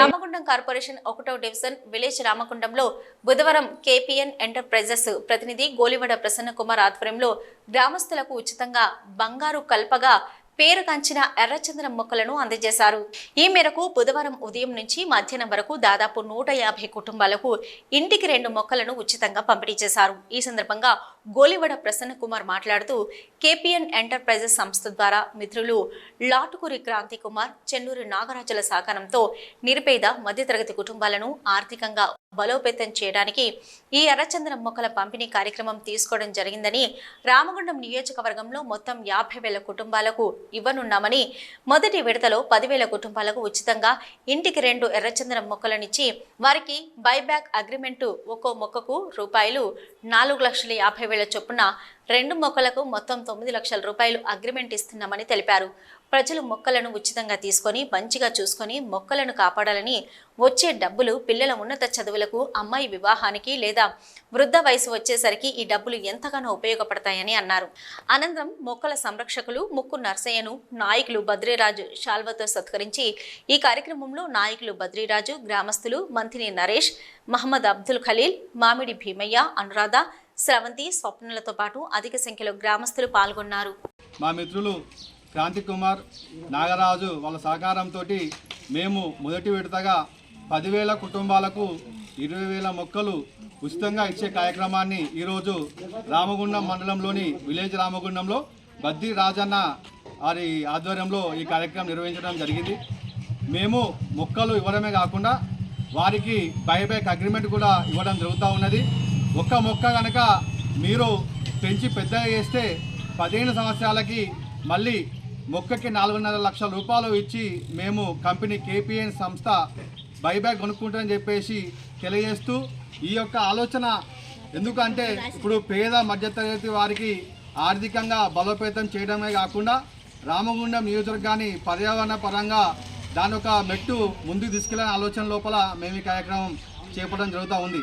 Ramagundam corporation 1వ division village రామగుండంలో బుధవారం KPN enterprises ప్రతినిధి గోలివడ ప్రసన్న కుమార్ ఆధ్వర్యంలో గ్రామస్తులకు ఉచితంగా బంగారు కల్పగా పేరుగాంచిన ఎర్రచందనం మొక్కలను అందజేశారు. ఈ మేరకు బుధవారం ఉదయం నుంచి మధ్యాహ్నం వరకు దాదాపు 150 కుటుంబాలకు ఇంటికి 2 మొక్కలను ఉచితంగా పంపిణీ చేశారు. ఈ సందర్భంగా గోలివడ ప్రసన్న కుమార్ మాట్లాడుతూ కేపీఎన్ ఎంటర్ప్రైజెస్ సంస్థ ద్వారా మిత్రులు లాటుకూరి క్రాంతి కుమార్, చెన్నూరి నాగరాజుల సహకారంతో నిరుపేద మధ్యతరగతి కుటుంబాలను ఆర్థికంగా బలోపేతం చేయడానికి ఈ ఎర్రచందనం మొక్కల పంపిణీ కార్యక్రమం తీసుకోవడం జరిగిందని, రామగుండం నియోజకవర్గంలో మొత్తం 50,000 కుటుంబాలకు ఇవ్వనున్నామని, మొదటి విడతలో 10,000 కుటుంబాలకు ఉచితంగా ఇంటికి 2 ఎర్రచందనం మొక్కలనిచ్చి వారికి బైబ్యాక్ అగ్రిమెంటు ఒక్కో మొక్కకు రూపాయలు 4,50,000 చొప్పున 2 మొక్కలకు మొత్తం 9 లక్షల రూపాయలు అగ్రిమెంట్ ఇస్తున్నామని తెలిపారు. ప్రజలు మొక్కలను ఉచితంగా తీసుకొని మంచిగా చూసుకొని మొక్కలను కాపాడాలని, వచ్చే డబ్బులు పిల్లల ఉన్నత చదువులకు, అమ్మాయి వివాహానికి లేదా వృద్ధ వయసు వచ్చేసరికి ఈ డబ్బులు ఎంతగానో ఉపయోగపడతాయని అన్నారు. అనంతరం మొక్కల సంరక్షకులు ముక్కు నర్సయ్యను నాయకులు బద్రీరాజు శాల్వతో సత్కరించి ఈ కార్యక్రమంలో నాయకులు బద్రీరాజు, గ్రామస్తులు మంతిని నరేష్, మహమ్మద్ అబ్దుల్ ఖలీల్, మామిడి భీమయ్య, అనురాధ, స్రవంతి, స్వప్నలతో పాటు అధిక సంఖ్యలో గ్రామస్తులు పాల్గొన్నారు. మా మిత్రులు క్రాంతి కుమార్, నాగరాజు వాళ్ళ సహకారంతో మేము మొదటి విడతగా 10,000 కుటుంబాలకు 20,000 మొక్కలు ఉచితంగా ఇచ్చే కార్యక్రమాన్ని ఈరోజు రామగుండం మండలంలోని విలేజ్ రామగుండంలో బద్ది రాజన్న వారి ఆధ్వర్యంలో ఈ కార్యక్రమం నిర్వహించడం జరిగింది. మేము మొక్కలు ఇవ్వడమే కాకుండా వారికి బైబ్యాక్ అగ్రిమెంట్ కూడా ఇవ్వడం జరుగుతూ ఉన్నది. ఒక్క మొక్క కనుక మీరు పెంచి పెద్దగా చేస్తే 15 సంవత్సరాలకి మళ్ళీ మొక్కకి 4.5 లక్షల రూపాయలు ఇచ్చి మేము కంపెనీ కేపీఎన్ సంస్థ బైబ్యాక్ కొనుక్కుంటామని చెప్పేసి తెలియజేస్తూ, ఈ యొక్క ఆలోచన ఎందుకంటే ఇప్పుడు పేద మధ్యతరగతి వారికి ఆర్థికంగా బలోపేతం చేయడమే కాకుండా రామగుండం నియోజకవర్గాన్ని పర్యావరణ పరంగా దాని ఒక మెట్టు ముందుకు తీసుకెళ్లే ఆలోచన లోపల మేము ఈ కార్యక్రమం చేపట్టడం జరుగుతూ ఉంది.